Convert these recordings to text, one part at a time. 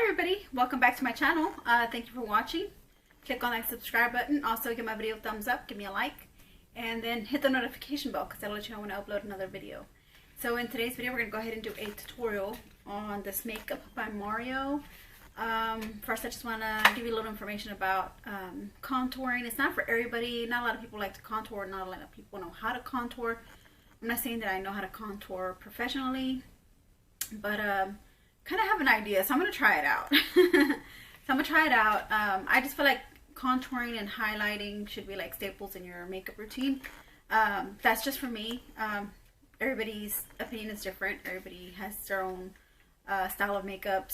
everybody, welcome back to my channel. Thank you for watching. Click on that subscribe button. Also give my video a thumbs up, give me a like, and then hit the notification bell because that'll let you know when I upload another video. So in today's video we're going to go ahead and do a tutorial on this makeup by Mario. First I just want to give you a little information about contouring. It's not for everybody. Not a lot of people like to contour. Not a lot of people know how to contour. I'm not saying that I know how to contour professionally, but kind of have an idea, so I'm going to try it out. I just feel like contouring and highlighting should be like staples in your makeup routine. That's just for me. Everybody's opinion is different. Everybody has their own style of makeup,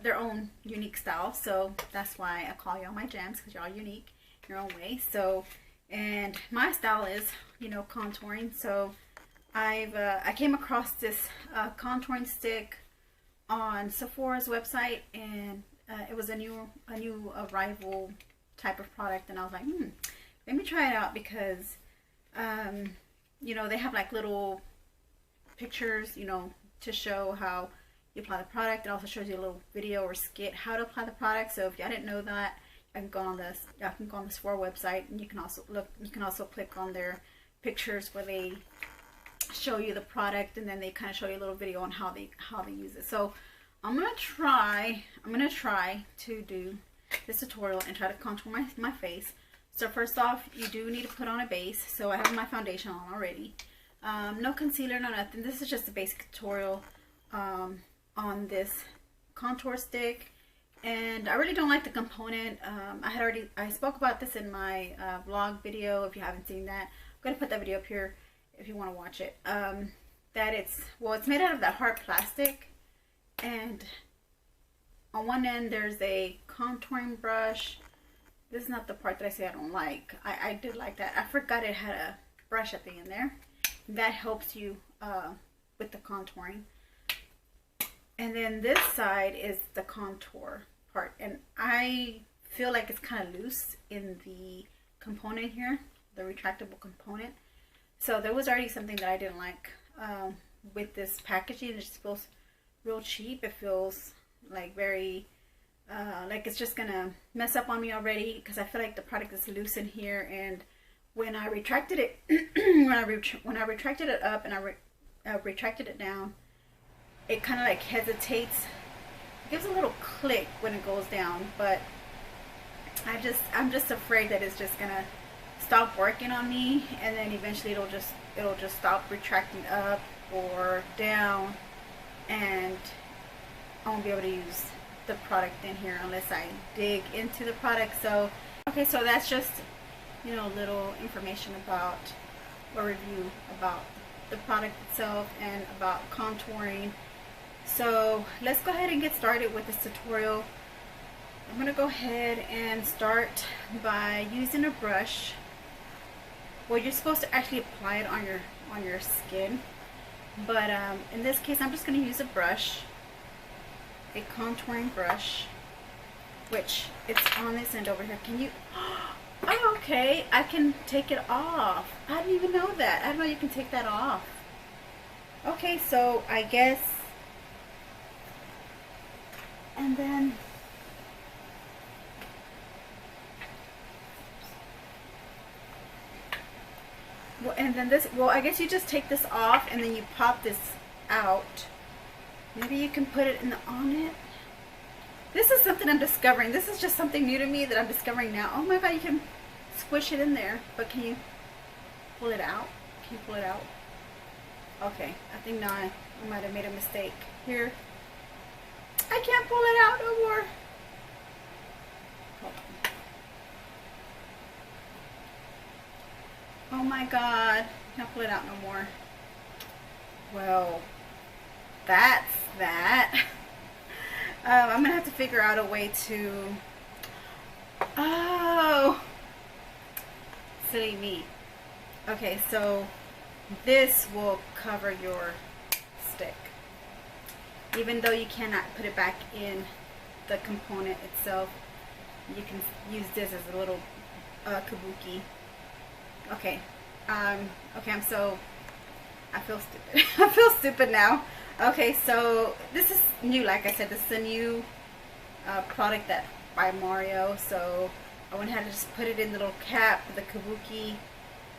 their own unique style. So that's why I call y'all my gems, because y'all unique in your own way. So, and my style is, you know, contouring. So I came across this contouring stick on Sephora's website, and it was a new arrival type of product, and I was like, let me try it out, because you know, they have like little pictures, you know, to show how you apply the product. It also shows you a little video or skit how to apply the product. So if y'all didn't know that, y'all can go on the Sephora website, and you can also click on their pictures where they show you the product, and then they kind of show you a little video on how they use it. So I'm gonna try to do this tutorial and try to contour my face. So first off, you do need to put on a base. So I have my foundation on already. No concealer, no nothing. This is just a basic tutorial on this contour stick, and I really don't like the component. I spoke about this in my vlog video. If you haven't seen that, I'm gonna put that video up here if you want to watch it. That it's made out of that hard plastic, and on one end there's a contouring brush. This is not the part that I say I don't like. I did like that. I forgot it had a brush at the end there. That helps you with the contouring. And then this side is the contour part, and I feel like it's kind of loose in the component here, the retractable component. So there was already something that I didn't like with this packaging. It just feels real cheap. It feels like very like it's just gonna mess up on me already, because I feel like the product is loose in here. And when I retracted it when I retracted it up and I retracted it down, it kind of like hesitates. It gives a little click when it goes down, but I'm just afraid that it's just gonna stop working on me, and then eventually it'll just stop retracting up or down, and I won't be able to use the product in here unless I dig into the product. So okay, so that's just, you know, a little information about, or review about the product itself and about contouring. So let's go ahead and get started with this tutorial. I'm gonna go ahead and start by using a brush. Well, you're supposed to actually apply it on your skin, but in this case I'm just going to use a brush, a contouring brush, which it's on this end over here. Can you? Oh, okay, I can take it off. I didn't even know that. I didn't know you can take that off. Okay, so I guess, and then I guess you just take this off and then you pop this out. Maybe you can put it on it. This is something I'm discovering. This is just something new to me that I'm discovering now. Oh my god, you can squish it in there, but can you pull it out? Can you pull it out? Okay, I think now I might have made a mistake here. I can't pull it out no more. Hold on. Oh my god, can't pull it out no more. Well, that's that. I'm gonna have to figure out a way to, oh, silly me. Okay, so this will cover your stick, even though you cannot put it back in the component itself. You can use this as a little kabuki. Okay, okay, I feel stupid. I feel stupid now. Okay, so this is new. Like I said, this is a new product that by Mario. So I went ahead and just put it in the little cap, the kabuki,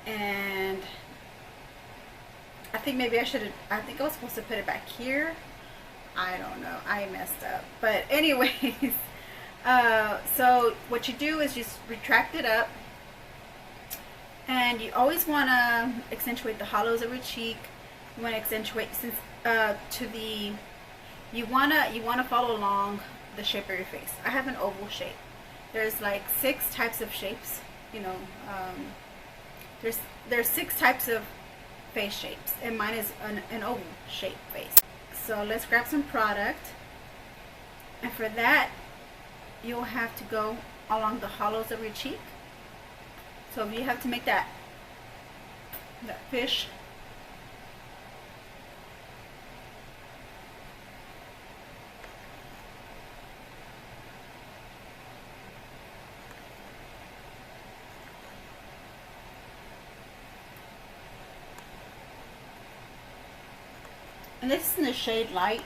and I think maybe I think I was supposed to put it back here. I don't know. I messed up. But anyways, so what you do is just retract it up. And you always want to accentuate the hollows of your cheek. You want to accentuate you want to follow along the shape of your face. I have an oval shape. There's like 6 types of shapes, you know. There's 6 types of face shapes, and mine is an oval shape face. So let's grab some product, and for that you'll have to go along the hollows of your cheek. So you have to make that fish. And this is in the shade Light.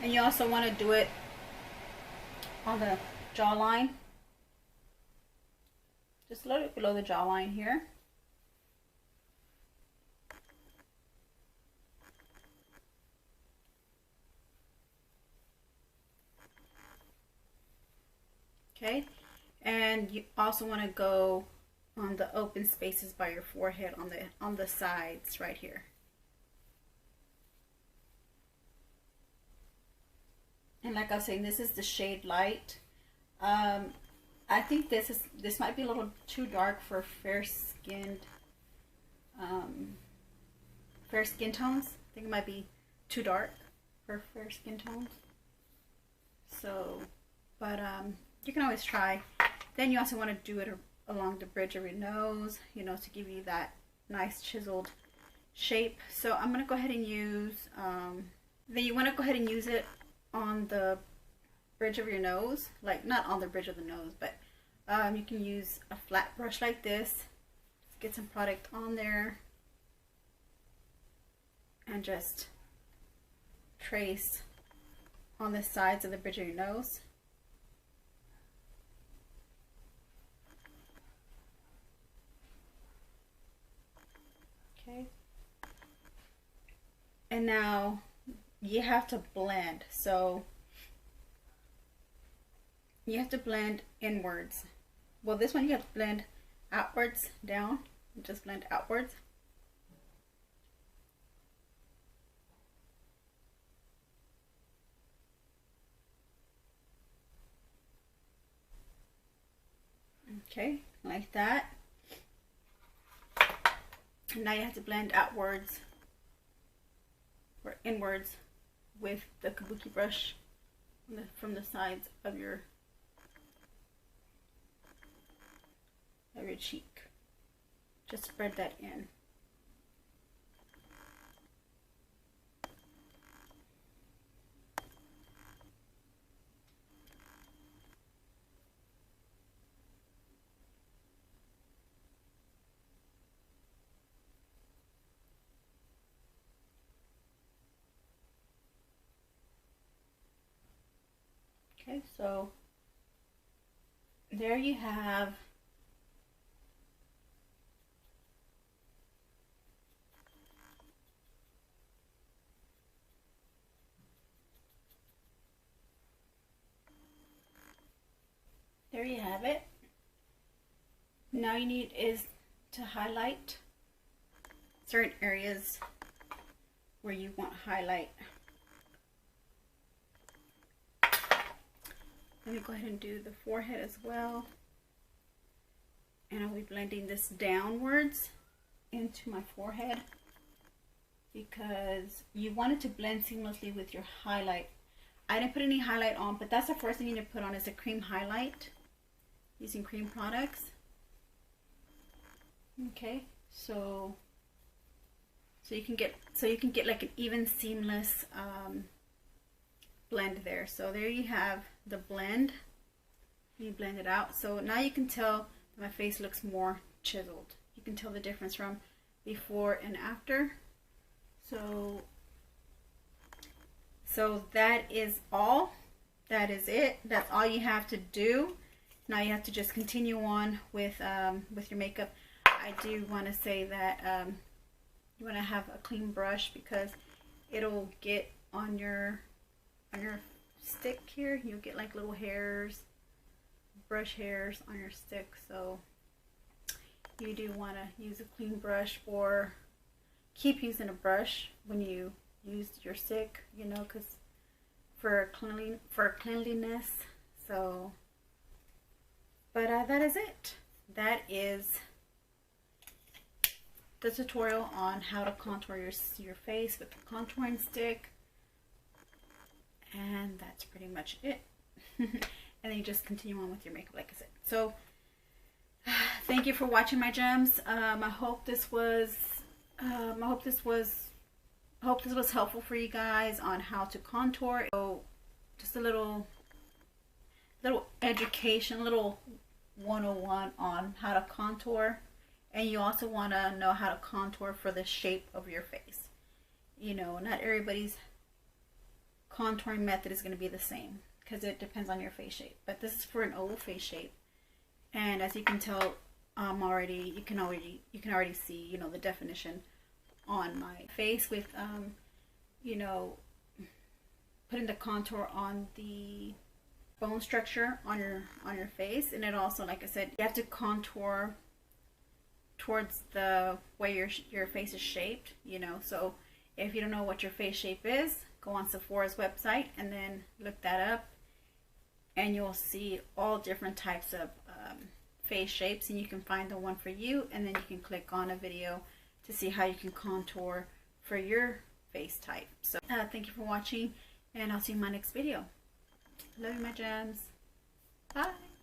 And you also want to do it on the jawline, just a little bit below the jawline here. Okay, and you also want to go on the open spaces by your forehead, on the sides right here. And like I was saying, this is the shade Light. I think this might be a little too dark for fair skin tones. I think it might be too dark for fair skin tones. So, but you can always try. Then you also want to do it along the bridge of your nose, you know, to give you that nice chiseled shape. So I'm gonna go ahead and use. Then you want to go ahead and use it on the bridge of your nose, like not on the bridge of the nose, but you can use a flat brush like this. Just get some product on there and just trace on the sides of the bridge of your nose. Okay. And now you have to blend. So you have to blend inwards. Well, this one you have to blend outwards, down. Just blend outwards. Okay, like that. And now you have to blend outwards or inwards with the kabuki brush from the sides of your cheek. Just spread that in. Okay, so there you have it. Now you need is to highlight certain areas where you want highlight. Let me go ahead and do the forehead as well. And I'll be blending this downwards into my forehead because you want it to blend seamlessly with your highlight. I didn't put any highlight on, but that's the first thing you need to put on is a cream highlight using cream products. Okay, so you can get like an even seamless blend there. So there you have the blend. You blend it out. So now you can tell my face looks more chiseled. You can tell the difference from before and after. So So that is all. That is it. That's all you have to do. Now you have to just continue on with your makeup. I do want to say that you want to have a clean brush because it'll get on your stick here. You'll get like little hairs, brush hairs on your stick. So you do want to use a clean brush, or keep using a brush when you use your stick, you know, because for cleanliness. So, but that is it. That is the tutorial on how to contour your face with the contouring stick, and that's pretty much it. And then you just continue on with your makeup, like I said. So thank you for watching, my gems. I hope this was helpful for you guys on how to contour. So just a little education, little 101 on how to contour. And you also want to know how to contour for the shape of your face. You know, not everybody's contouring method is going to be the same because it depends on your face shape. But this is for an oval face shape, and as you can tell, you can already see, you know, the definition on my face with you know, putting the contour on the bone structure on your face. And it also, like I said, you have to contour towards the way your face is shaped, you know. So if you don't know what your face shape is, go on Sephora's website and then look that up, and you'll see all different types of face shapes, and you can find the one for you, and then you can click on a video to see how you can contour for your face type. So thank you for watching, and I'll see you in my next video. Love you, my gems. Bye.